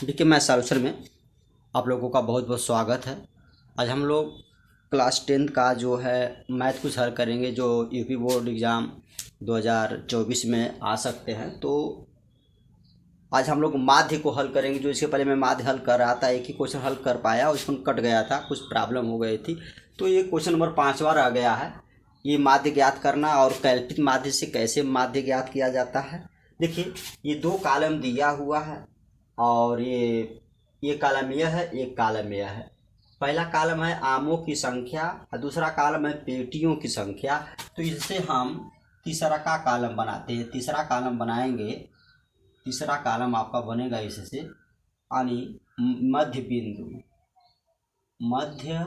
देखिए मैं सॉल्यूशन में आप लोगों का बहुत बहुत स्वागत है। आज हम लोग क्लास 10 का जो है मैथ कुछ हल करेंगे जो यूपी बोर्ड एग्ज़ाम 2024 में आ सकते हैं। तो आज हम लोग माध्य को हल करेंगे। जो इसके पहले मैं माध्य हल कर रहा था, एक ही क्वेश्चन हल कर पाया, उसमें कट गया था, कुछ प्रॉब्लम हो गई थी। तो ये क्वेश्चन नंबर 5वां आ गया है। ये माध्य ज्ञात करना और कल्पित माध्य से कैसे माध्य ज्ञात किया जाता है। देखिए ये दो कॉलम दिया हुआ है और ये कॉलम यह है, एक कॉलम यह है। पहला कॉलम है आमों की संख्या और दूसरा कॉलम है पेटियों की संख्या। तो इससे हम तीसरा का कॉलम बनाते हैं। तीसरा कॉलम बनाएंगे, तीसरा कॉलम आपका बनेगा इससे यानी मध्य बिंदु, मध्य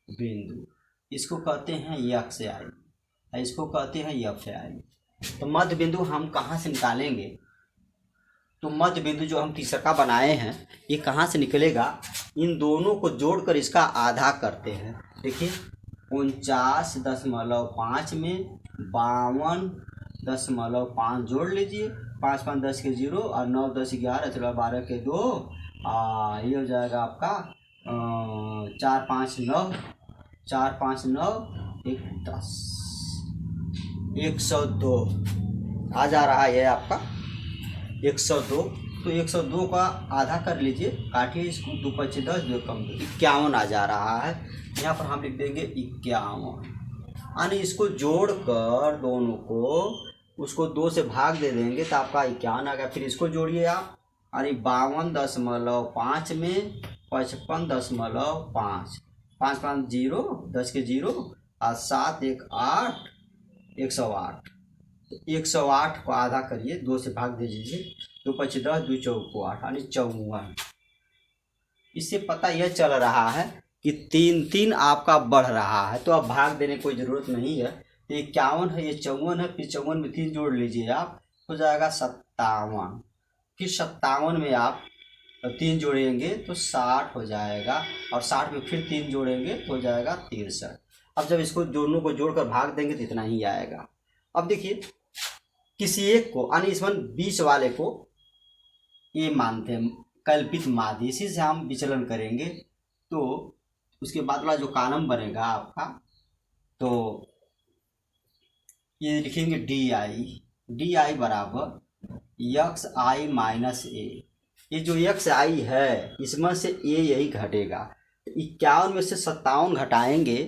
बिंदु इसको कहते हैं एक्स आई, इसको कहते हैं एफ आई। तो मध्य बिंदु हम कहाँ से निकालेंगे? तो मध्य बिंदु जो हम तीसरा बनाए हैं ये कहाँ से निकलेगा? इन दोनों को जोड़कर इसका आधा करते हैं। देखिए 49.5 में 52.5 जोड़ लीजिए। 5 5 10 के 0 और 9 10 11 चलो 12 के 2 ये हो जाएगा आपका 4 5 9 4 5 9 1 10 102 आ जा रहा है ये आपका 102। तो 102 का आधा कर लीजिए, काटिए इसको, 2 5 10 2 कम 2 51 आ जा रहा है। यहाँ पर हम लिख देंगे 51 यानी इसको जोड़कर दोनों को उसको 2 से भाग दे देंगे तो आपका 51 आ गया। फिर इसको जोड़िए आप, यानी 52.5 में 55.5 5 5 0 10 के 0 और 7 1 8 108। 108 को आधा करिए, 2 से भाग दे दीजिए, 2 5 10 2 4 8 यानी 54। इससे पता यह चल रहा है कि 3 3 आपका बढ़ रहा है, तो अब भाग देने की कोई ज़रूरत नहीं है। तो 51 है, ये 54 है, फिर 54 में 3 जोड़ लीजिए आप, हो जाएगा 57। फिर 57 में आप 3 जोड़ेंगे तो 60 हो जाएगा और 60 में फिर 3 जोड़ेंगे तो हो जाएगा 63। अब जब इसको दोनों को जोड़कर भाग देंगे तो इतना ही आएगा। अब देखिए किसी एक को यानी इसमें 20 वाले को ये मानते हैं कल्पित माध्य, इसी से हम विचलन करेंगे। तो उसके बाद वाला जो कॉलम बनेगा आपका, तो ये लिखेंगे डी आई बराबर एक्स आई माइनस ए। ये जो एक्स आई है इसमें से ए यही घटेगा। 51 में से 57 घटाएंगे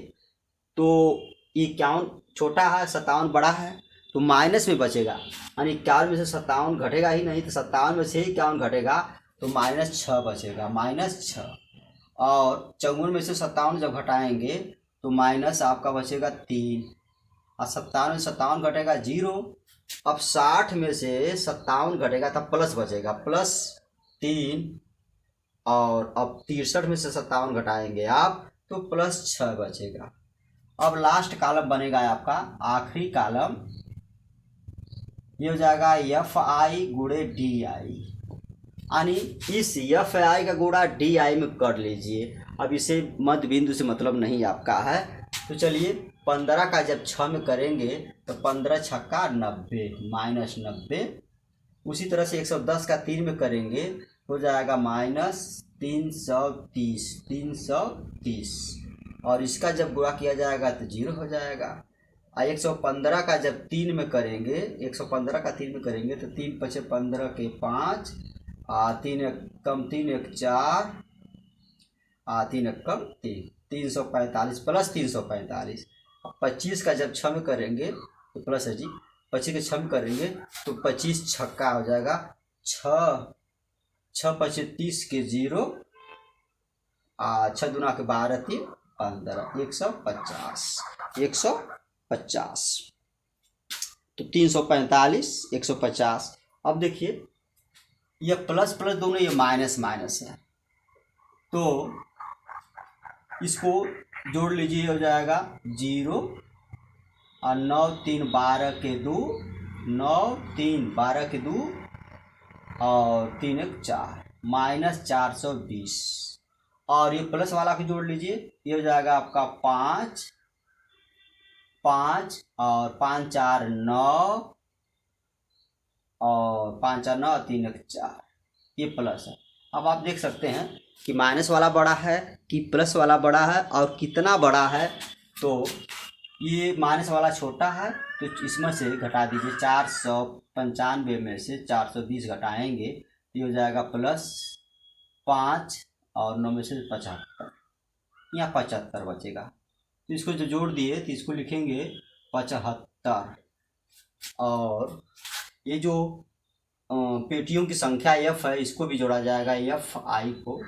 तो 51 छोटा है 57 बड़ा है, तो माइनस में बचेगा, यानी 51 में से 57 घटेगा ही नहीं, तो 57 में से ही 51 घटेगा तो -6 बचेगा, -6। और 54 में से 57 जब घटाएंगे तो माइनस आपका बचेगा 3 और 57 में 57 घटेगा 0। अब 60 में से 57 घटेगा तब प्लस बचेगा, +3। और अब 63 में से 57 घटाएंगे आप तो +6 बचेगा। अब लास्ट कॉलम बनेगा आपका, आखिरी कॉलम, ये हो जाएगा एफ आई गुणे डी आई, यानी इस एफ आई का गुणा डी आई में कर लीजिए। अब इसे मध्य बिंदु से मतलब नहीं आपका है। तो चलिए 15 का जब 6 में करेंगे तो 15 छक्का 90 -90। उसी तरह से 110 का 3 में करेंगे हो जाएगा -330 और इसका जब गुणा किया जाएगा तो 0 हो जाएगा। 115 का जब 3 में करेंगे, 115 का 3 में करेंगे तो 3 5 15 के 5 3 1 कम 3 1 4 3 1 कम 3 345 + 345। 25 का जब 6 में करेंगे तो प्लस है जी, 25 के 6 में करेंगे तो 25 छक्का हो जाएगा 6 6 5 30 के 0 6 दूना के 12 3 15 150 तो 345 150। अब देखिए ये प्लस प्लस दोनों, ये माइनस माइनस है, तो इसको जोड़ लीजिए, हो जाएगा 0 और 9 3 12 के 2 9 3 12 के 2 और 3 1 4 -420। और ये प्लस वाला भी जोड़ लीजिए, ये हो जाएगा आपका 5 5 और 5 4 9 और 5 4 9 3 1 4 ये प्लस है। अब आप देख सकते हैं कि माइनस वाला बड़ा है कि प्लस वाला बड़ा है और कितना बड़ा है। तो ये माइनस वाला छोटा है तो इसमें से घटा दीजिए, 495 में से 420 घटाएंगे तो ये हो जाएगा +5 और 9 में से 75, यहाँ 75 बचेगा। तो इसको जो जोड़ दिए तो इसको लिखेंगे 75। और ये जो पेटियों की संख्या f है इसको भी जोड़ा जाएगा, fi को,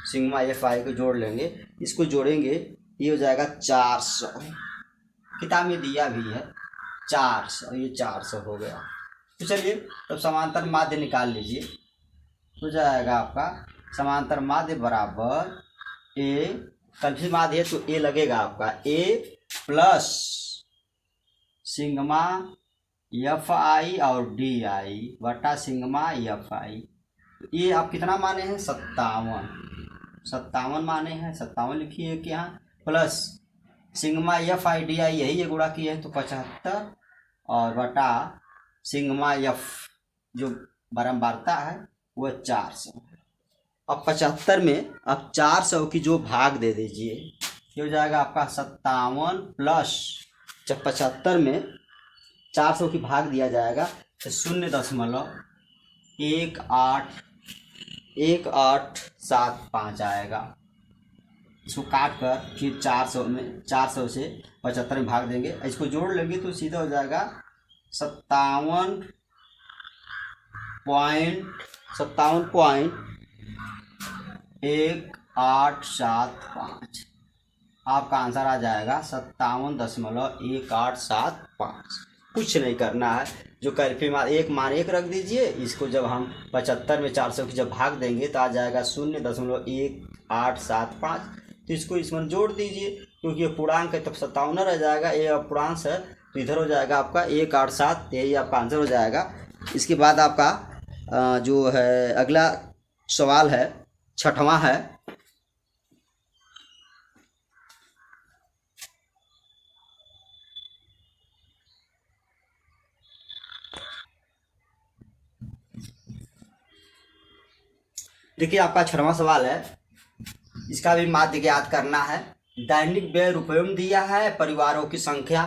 सिग्मा fi को जोड़ लेंगे, इसको जोड़ेंगे ये हो जाएगा 400। किताब में दिया भी है 400, ये 400 हो गया। तो चलिए तब समांतर माध्य निकाल लीजिए। हो जाएगा आपका समांतर माध्य बराबर a, कल्पी माध्य है तो a लगेगा आपका a प्लस सिग्मा fi और di बटा सिग्मा fi। ये आप कितना माने हैं, 57 माने हैं, 57 लिखिए कि यहाँ, प्लस सिग्मा fi di यही ये गुणा किए हैं तो 75 और बटा सिग्मा f जो बारंबारता है वो 400। अब 75 में अब 400 की जो भाग दे दीजिए, ये हो जाएगा आपका 57 प्लस, जब 75 में 400 की भाग दिया जाएगा तो 0.1875 आएगा। इसको काट कर फिर 400 से 75 में भाग देंगे, इसको जोड़ लेंगे तो सीधा हो जाएगा 57.1875। आपका आंसर आ जाएगा 57.1875। कुछ नहीं करना है, जो कैलफी मान एक रख दीजिए, इसको जब हम 75 में 400 की जब भाग देंगे तो आ जाएगा 0.1875। तो इसको इसमें जोड़ दीजिए, क्योंकि ये पूर्णांक है तब 57 रह जाएगा, ये अपूर्णांक है तो इधर हो जाएगा आपका 187, यही आपका आंसर हो जाएगा। इसके बाद आपका जो है अगला सवाल है, छठवां है। देखिए आपका छठवां सवाल है, इसका भी माध्य ज्ञात करना है। दैनिक व्यय रुपयों में दिया है, परिवारों की संख्या।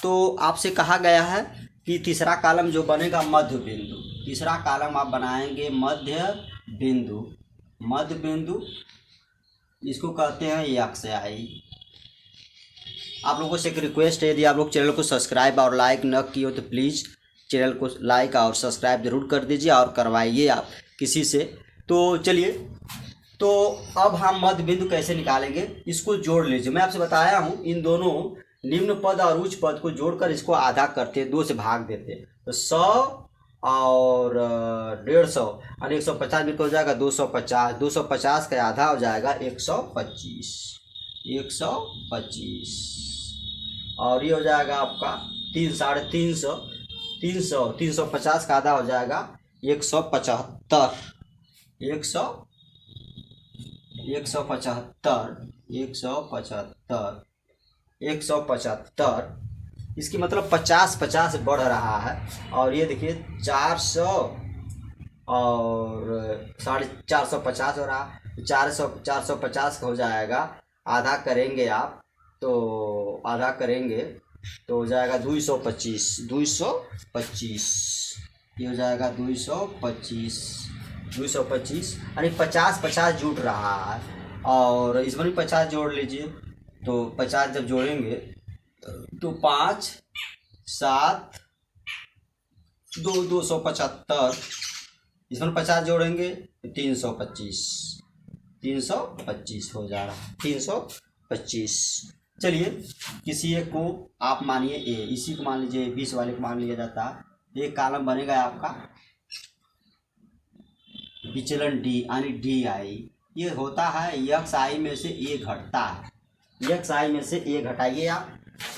तो आपसे कहा गया है कि तीसरा कॉलम जो बनेगा मध्य बिंदु, तीसरा कॉलम आप बनाएंगे मध्य बिंदु, इसको कहते हैं xi। आप लोगों से एक रिक्वेस्ट है, यदि आप लोग चैनल को सब्सक्राइब और लाइक न किए हो तो प्लीज़ चैनल को लाइक और सब्सक्राइब जरूर कर दीजिए और करवाइए आप किसी से। तो चलिए, तो अब हम मध्य बिंदु कैसे निकालेंगे, इसको जोड़ लीजिए। मैं आपसे बताया हूँ इन दोनों निम्न पद और उच्च पद को जोड़कर इसको आधा करते हैं, 2 से भाग देते हैं। तो 100 और 150 और 150 में हो जाएगा 250, 250 का आधा हो जाएगा 125 और ये हो जाएगा आपका 350, 350 का आधा हो जाएगा 175, 175। इसकी मतलब 50 बढ़ रहा है। और ये देखिए 400 और 450 हो रहा, 450 का हो जाएगा, आधा करेंगे आप तो आधा करेंगे तो हो जाएगा 225, ये हो जाएगा 225 यानी 50 जुट रहा है। और इसमें भी 50 जोड़ लीजिए, तो 50 जब जोड़ेंगे तो 5, 7, 2, 275, इसमें 50 जोड़ेंगे तो 325 हो जा रहा है, 325। चलिए किसी एक को आप मानिए ए, इसी को मान लीजिए 20 वाले को मान लिया जाता है। एक कॉलम बनेगा आपका विचलन डी यानी DI। ये होता है xi में से a घटता है, xi में से a घटाइए आप,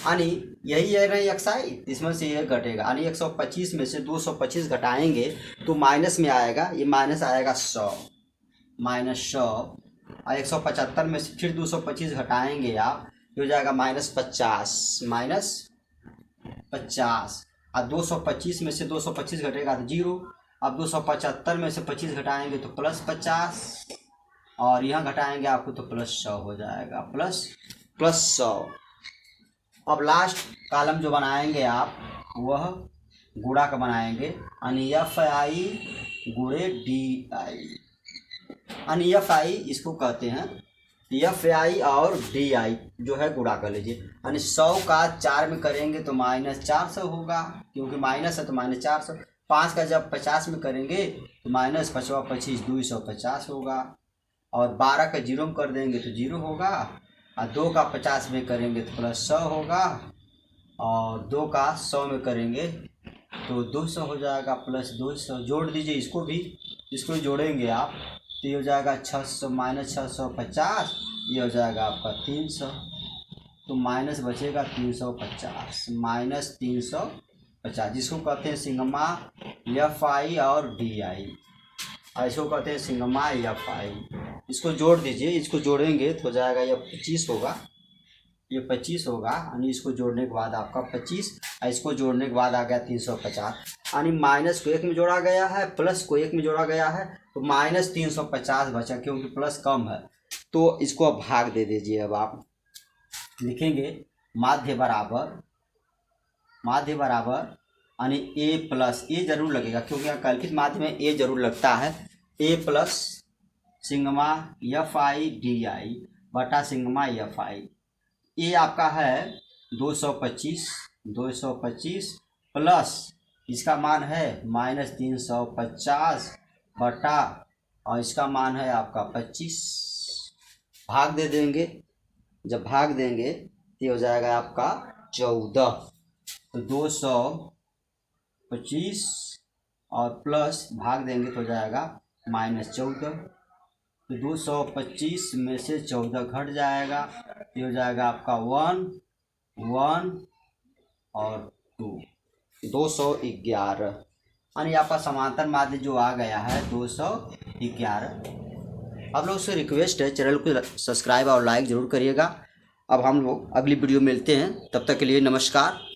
यानी यही है ना xi, इसमें से a घटेगा, यानी 125 में से 225 घटाएंगे तो माइनस में आएगा, ये माइनस आएगा 100 और 175 में से फिर 225 घटाएंगे आप, हो जाएगा -50 और 225 में से 225 घटेगा तो 0 अब 275 में से 25 घटाएंगे तो +50, और यहाँ घटाएंगे आपको तो +100 हो जाएगा, +100। अब लास्ट कॉलम जो बनाएंगे आप वह गुणा का बनाएंगे, यानी FI गुणे DI। यानी FI इसको कहते हैं, FI और DI जो है गुणा कर लीजिए। यानी 100 का 4 में करेंगे तो -400 होगा, क्योंकि माइनस है तो -400। 5 का जब 50 में करेंगे तो -5×5 = 250 होगा, और 12 का 0 में कर देंगे तो 0 होगा, और 2 का 50 में करेंगे तो +100 होगा, और 2 का 100 में करेंगे तो 200 हो जाएगा, +200। जोड़ दीजिए इसको भी, इसको जोड़ेंगे आप तो ये हो जाएगा 600 -650, ये हो जाएगा आपका 300, तो माइनस बचेगा 350, -350, जिसको कहते हैं सिग्मा FI और DI, इसको कहते हैं सिग्मा FI। इसको जोड़ दीजिए, इसको जोड़ेंगे तो हो जाएगा ये 25 होगा, ये 25 होगा, यानी इसको जोड़ने के बाद आपका 25, इसको जोड़ने के बाद आ गया 350, यानी माइनस को 1 में जोड़ा गया है, प्लस को 1 में जोड़ा गया है, तो -350 बचा, क्योंकि प्लस कम है तो इसको अब भाग दे दीजिए। अब आप लिखेंगे माध्य बराबर यानी A जरूर लगेगा, क्योंकि यहाँ कल्पित माध्य में A जरूर लगता है, A+ सिग्मा FI DI बटा सिग्मा FI। ये आपका है 225 प्लस इसका मान है -350 बटा, और इसका मान है आपका 25। भाग दे देंगे, जब भाग देंगे तो हो जाएगा आपका 14, तो 225 और प्लस भाग देंगे तो हो जाएगा -14, तो 225 में से 14 घट जाएगा, ये हो जाएगा आपका 1 और 2, 211, यानी आपका समांतर माध्य जो आ गया है 211। आप लोग से रिक्वेस्ट है चैनल को सब्सक्राइब और लाइक ज़रूर करिएगा। अब हम लोग अगली वीडियो मिलते हैं, तब तक के लिए नमस्कार।